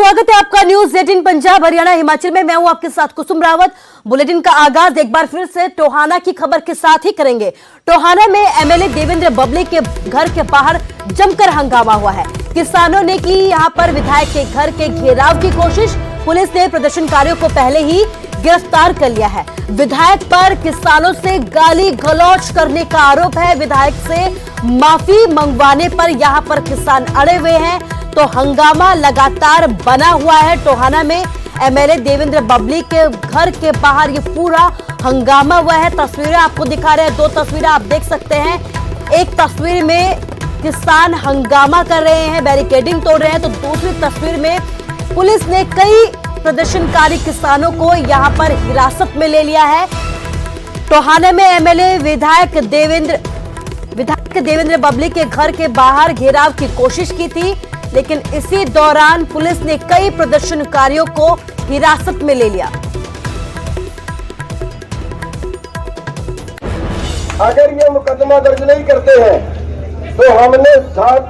स्वागत है आपका न्यूज 18 पंजाब हरियाणा हिमाचल में। मैं हूं आपके साथ कुसुम रावत। बुलेटिन का आगाज एक बार फिर से टोहाना की खबर के साथ ही करेंगे। टोहाना में एमएलए देवेंद्र बबली के घर के बाहर जमकर हंगामा हुआ है। किसानों ने की यहां पर विधायक के घर के घेराव की कोशिश। पुलिस ने प्रदर्शनकारियों को पहले ही गिरफ्तार कर लिया है। विधायक पर किसानों से गाली गलौज करने का आरोप है। विधायक से माफी मंगवाने पर यहां पर किसान अड़े हुए हैं, तो हंगामा लगातार बना हुआ है। टोहाना में एमएलए देवेंद्र बबली के घर के बाहर ये पूरा हंगामा हुआ है। तस्वीरें आपको दिखा रहे हैं, दो तस्वीरें आप देख सकते हैं। एक तस्वीर में किसान हंगामा कर रहे हैं, बैरिकेडिंग तोड़ रहे हैं, तो दूसरी तस्वीर में पुलिस ने कई प्रदर्शनकारी किसानों को यहां पर हिरासत में ले लिया है। टोहाना में एमएलए विधायक देवेंद्र बबली के घर के बाहर घेराव की कोशिश की थी, लेकिन इसी दौरान पुलिस ने कई प्रदर्शनकारियों को हिरासत में ले लिया। अगर ये मुकदमा दर्ज नहीं करते हैं तो हमने सात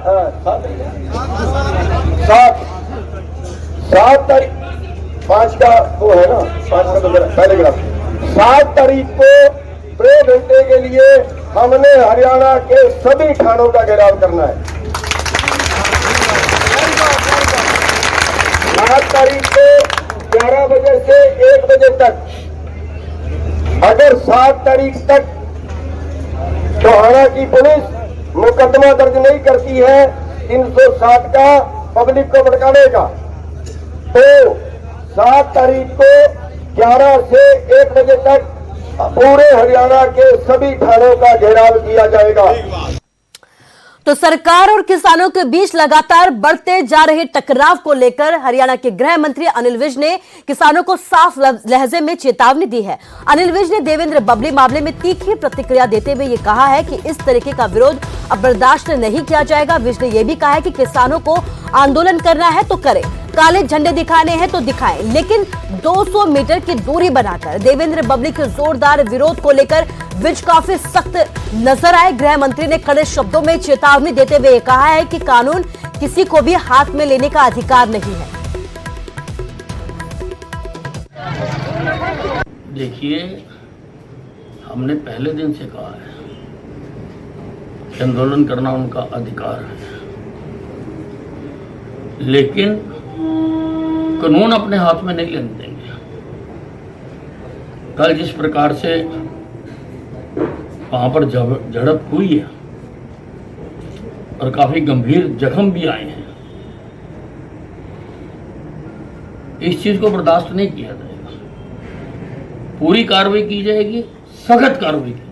तारीख 5 का वो है ना, 5 का तो पहले ग्राफ 7 तारीख को 2 घंटे के लिए हमने हरियाणा के सभी थानों का घेराव करना है। 7 तारीख को 11 बजे से 1 बजे तक, अगर 7 तारीख तक टोहाना की पुलिस मुकदमा दर्ज नहीं करती है 360 का पब्लिक को भड़काने का, तो 7 तारीख को 11 से 1 बजे तक पूरे हरियाणा के सभी थानों का घेराव किया जाएगा। तो सरकार और किसानों के बीच लगातार बढ़ते जा रहे टकराव को लेकर हरियाणा के गृह मंत्री अनिल विज ने किसानों को साफ लहजे में चेतावनी दी है। अनिल विज ने देवेंद्र बबली मामले में तीखी प्रतिक्रिया देते हुए ये कहा है कि इस तरीके का विरोध अब बर्दाश्त नहीं किया जाएगा। विज ने यह भी कहा है कि किसानों को आंदोलन करना है तो करें, काले झंडे दिखाने हैं तो दिखाएं, लेकिन 200 मीटर की दूरी बनाकर। देवेंद्र बबली के जोरदार विरोध को लेकर विज काफी सख्त नजर आए। गृह मंत्री ने कड़े शब्दों में चेतावनी देते हुए कहा है कि कानून किसी को भी हाथ में लेने का अधिकार नहीं है। देखिए, हमने पहले दिन से कहा है कि आंदोलन करना उनका अधिकार है, लेकिन कानून अपने हाथ में नहीं लेने देंगे। कल जिस प्रकार से वहां पर झड़प हुई है और काफी गंभीर जख्म भी आए हैं, इस चीज को बर्दाश्त नहीं किया जाएगा। पूरी कार्रवाई की जाएगी, सख्त कार्रवाई की।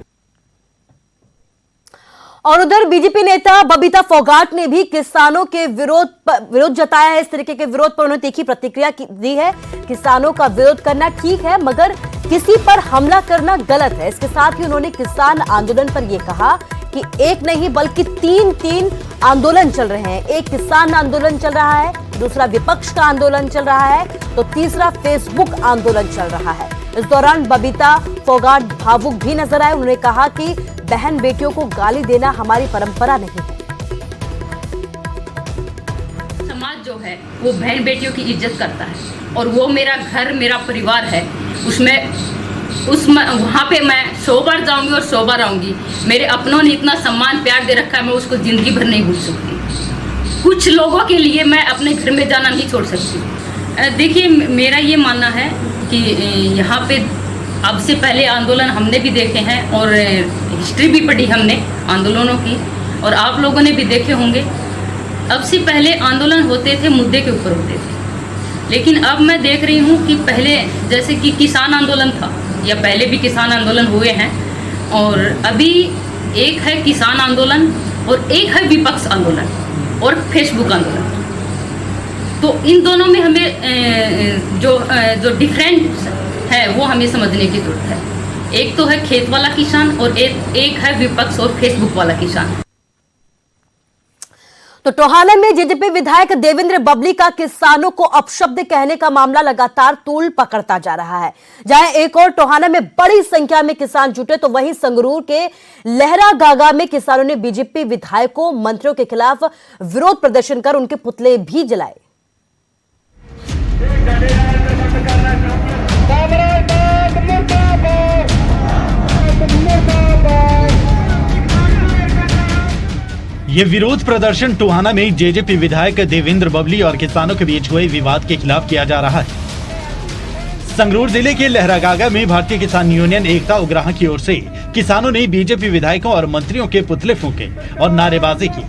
और उधर बीजेपी नेता बबीता फोगाट ने भी किसानों के विरोध जताया है। इस तरीके के विरोध पर उन्होंने तीखी प्रतिक्रिया दी है। किसानों का विरोध करना ठीक है, मगर किसी पर हमला करना गलत है। इसके साथ ही उन्होंने किसान आंदोलन पर यह कहा कि एक नहीं बल्कि तीन आंदोलन चल रहे हैं। एक किसान आंदोलन चल रहा है, दूसरा विपक्ष का आंदोलन चल रहा है, तो तीसरा फेसबुक आंदोलन चल रहा है। इस दौरान बबीता फोगाट भावुक भी नजर आए। उन्होंने कहा कि बहन बेटियों को गाली देना हमारी परंपरा नहीं है। समाज जो है वो बहन बेटियों की इज्जत करता है, और वो मेरा घर, मेरा परिवार है। उसमें वहाँ पे मैं 100 बार जाऊंगी और 100 बार आऊंगी। मेरे अपनों ने इतना सम्मान प्यार दे रखा है, मैं उसको जिंदगी भर नहीं भूल सकती। कुछ लोगों के लिए मैं अपने घर में जाना नहीं छोड़ सकती। देखिए, मेरा ये मानना है कि यहाँ पे अब से पहले आंदोलन हमने भी देखे हैं और हिस्ट्री भी पढ़ी हमने आंदोलनों की, और आप लोगों ने भी देखे होंगे। अब से पहले आंदोलन होते थे, मुद्दे के ऊपर होते थे, लेकिन अब मैं देख रही हूँ कि पहले जैसे कि किसान आंदोलन था, या पहले भी किसान आंदोलन हुए हैं, और अभी एक है किसान आंदोलन और एक है विपक्ष आंदोलन और फेसबुक आंदोलन। तो इन दोनों में हमें जो डिफरेंस है वो हमें समझने की जरूरत है। एक तो है खेत वाला किसान और एक है विपक्ष और फेसबुक वाला किसान। तो टोहाना में जेजेपी विधायक देवेंद्र बबली का किसानों को अपशब्द कहने का मामला लगातार तूल पकड़ता जा रहा है। जहां एक और टोहाना में बड़ी संख्या में किसान जुटे, तो वहीं संगरूर के लहरा गागा में किसानों ने बीजेपी विधायकों मंत्रियों के खिलाफ विरोध प्रदर्शन कर उनके पुतले भी जलाए। ये विरोध प्रदर्शन टोहाना में जेजेपी विधायक देवेंद्र बबली और किसानों के बीच हुए विवाद के खिलाफ किया जा रहा है। संगरूर जिले के लहरागागा में भारतीय किसान यूनियन एकता उग्राह की ओर से किसानों ने बीजेपी विधायकों और मंत्रियों के पुतले फूंके और नारेबाजी की।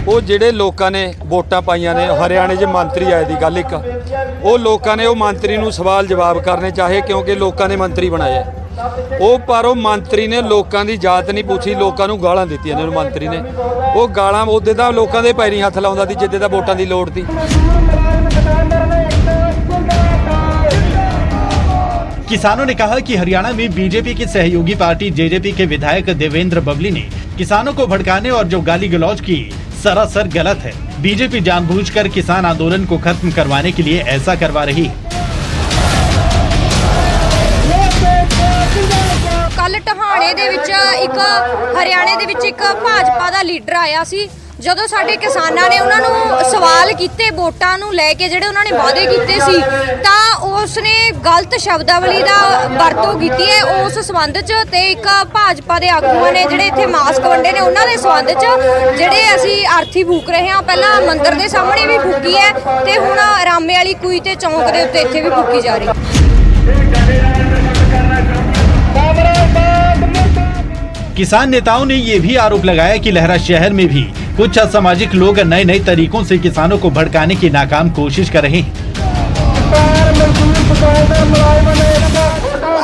ਉਹ ਜਿਹੜੇ ਲੋਕਾਂ ਨੇ ਵੋਟਾਂ ਪਾਈਆਂ ਨੇ ਹਰਿਆਣੇ 'ਚ ਮੰਤਰੀ ਆਏ ਦੀ ਗੱਲ ਇੱਕ ਉਹ ਲੋਕਾਂ ਨੇ ਉਹ ਮੰਤਰੀ ਨੂੰ ਸਵਾਲ ਜਵਾਬ ਕਰਨੇ ਚਾਹੇ ਕਿਉਂਕਿ ਲੋਕਾਂ ਨੇ ਮੰਤਰੀ ਬਣਾਇਆ ਉਹ ਪਰ ਉਹ ਮੰਤਰੀ ਨੇ ਲੋਕਾਂ ਦੀ ਜਾਤ ਨਹੀਂ ਪੁੱਛੀ ਲੋਕਾਂ ਨੂੰ ਗਾਲਾਂ ਦਿੱਤੀਆਂ ਨੇ ਉਹ ਮੰਤਰੀ ਨੇ ਉਹ ਗਾਲਾਂ ਉਹਦੇ ਦਾ ਲੋਕਾਂ ਦੇ ਪੈਰੀਂ ਹੱਥ ਲਾਉਂਦਾ ਸੀ ਜਿੱਦੇ ਦਾ ਵੋਟਾਂ ਦੀ ਲੋੜ ਸੀ। किसानों ने कहा कि हरियाणा में बीजेपी की सहयोगी पार्टी जेजेपी के विधायक देवेंद्र बबली ने किसानों को भड़काने और जो गाली गलौज की सरासर गलत है। बीजेपी जानबूझकर किसान आंदोलन को खत्म करवाने के लिए ऐसा करवा रही है। ਕੱਲ ਟਹਾਣੇ ਦੇ ਵਿੱਚ ਇੱਕ ਹਰਿਆਣੇ ਦੇ ਵਿੱਚ ਇੱਕ ਭਾਜਪਾ ਦਾ ਲੀਡਰ ਆਇਆ ਸੀ ਜਦੋਂ ਸਾਡੇ ਕਿਸਾਨਾਂ ਨੇ ਉਹਨਾਂ ਨੂੰ ਸਵਾਲ ਕੀਤੇ ਵੋਟਾਂ ਨੂੰ ਲੈ ਕੇ ਜਿਹੜੇ ਉਹਨਾਂ ਨੇ ਵਾਅਦੇ ਕੀਤੇ ਸੀ ਤਾਂ ਉਸਨੇ ਗਲਤ ਸ਼ਬਦਾਵਲੀ ਦਾ ਵਰਤੋਂ ਕੀਤੀ ਹੈ ਉਸ ਸੰਬੰਧ 'ਚ ਤੇ ਇੱਕ ਭਾਜਪਾ ਦੇ ਆਗੂਆਂ ਨੇ ਜਿਹੜੇ ਇੱਥੇ ਮਾਸਕ ਵੰਡੇ ਨੇ ਉਹਨਾਂ ਦੇ ਸੰਬੰਧ 'ਚ ਜਿਹੜੇ ਅਸੀਂ ਆਰਥੀ ਫੂਕ ਰਹੇ ਹਾਂ ਪਹਿਲਾਂ ਮੰਦਿਰ ਦੇ ਸਾਹਮਣੇ ਵੀ ਫੂਕੀ ਹੈ ਤੇ ਹੁਣ ਰਾਮੇ ਵਾਲੀ ਕੂਈ ਤੇ ਚੌਂਕ ਦੇ ਉੱਤੇ ਇੱਥੇ ਵੀ ਫੂਕੀ ਜਾ ਰਹੀ ਹੈ। किसान नेताओं ने ये भी आरोप लगाया कि लहरा शहर में भी कुछ असामाजिक लोग नए नए तरीकों से किसानों को भड़काने की नाकाम कोशिश कर रहे हैं।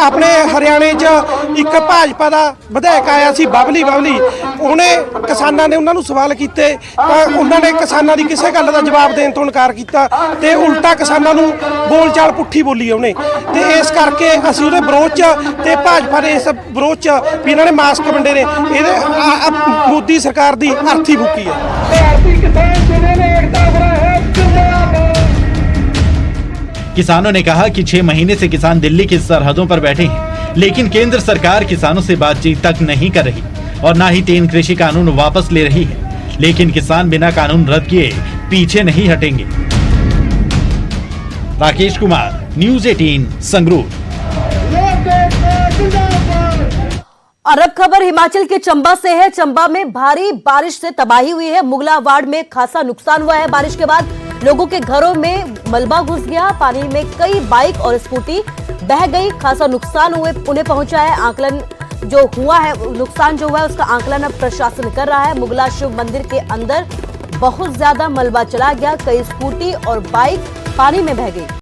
ਆਪਣੇ ਹਰਿਆਣੇ 'ਚ ਇੱਕ ਭਾਜਪਾ ਦਾ ਵਿਧਾਇਕ ਆਇਆ ਸੀ ਬਬਲੀ ਉਹਨੇ ਕਿਸਾਨਾਂ ਨੇ ਉਹਨਾਂ ਨੂੰ ਸਵਾਲ ਕੀਤੇ ਤਾਂ ਉਹਨਾਂ ਨੇ ਕਿਸਾਨਾਂ ਦੀ ਕਿਸੇ ਗੱਲ ਦਾ ਜਵਾਬ ਦੇਣ ਤੋਂ ਇਨਕਾਰ ਕੀਤਾ ਤੇ ਉਲਟਾ ਕਿਸਾਨਾਂ ਨੂੰ ਬੋਲਚਾਲ ਪੁੱਠੀ ਬੋਲੀ ਉਹਨੇ ਤੇ ਇਸ ਕਰਕੇ ਅਸੀਂ ਉਹਦੇ ਵਿਰੋਧ 'ਚ ਤੇ ਭਾਜਪਾ ਦੇ ਇਸ ਵਿਰੋਧ 'ਚ ਵੀ ਇਹਨਾਂ ਨੇ ਮਾਸਕ ਵੰਡੇ ਨੇ ਇਹਦੇ ਮੋਦੀ ਸਰਕਾਰ ਦੀ ਅਰਥੀ ਫੂਕੀ ਹੈ। ਭਾਰਤੀ ਕਿਸਾਨ ਯੂਨੀਅਨ ਏਕਤਾ ਉਗਰਾਹ ਹੈ किसानों ने कहा कि 6 महीने से किसान दिल्ली की सरहदों पर बैठे हैं, लेकिन केंद्र सरकार किसानों से बातचीत तक नहीं कर रही और न ही 3 कृषि कानून वापस ले रही है। लेकिन किसान बिना कानून रद्द किए पीछे नहीं हटेंगे। राकेश कुमार, न्यूज़ 18 संगरूर। और अब खबर हिमाचल के चंबा से है। चंबा में भारी बारिश से तबाही हुई है। मुगला वार्ड में खासा नुकसान हुआ है। बारिश के बाद लोगों के घरों में मलबा घुस गया। पानी में कई बाइक और स्कूटी बह गई। खासा नुकसान उन्हें पहुंचा है। आकलन जो हुआ है, नुकसान जो हुआ है उसका आकलन अब प्रशासन कर रहा है। मुगला शिव मंदिर के अंदर बहुत ज्यादा मलबा चला गया। कई स्कूटी और बाइक पानी में बह गई।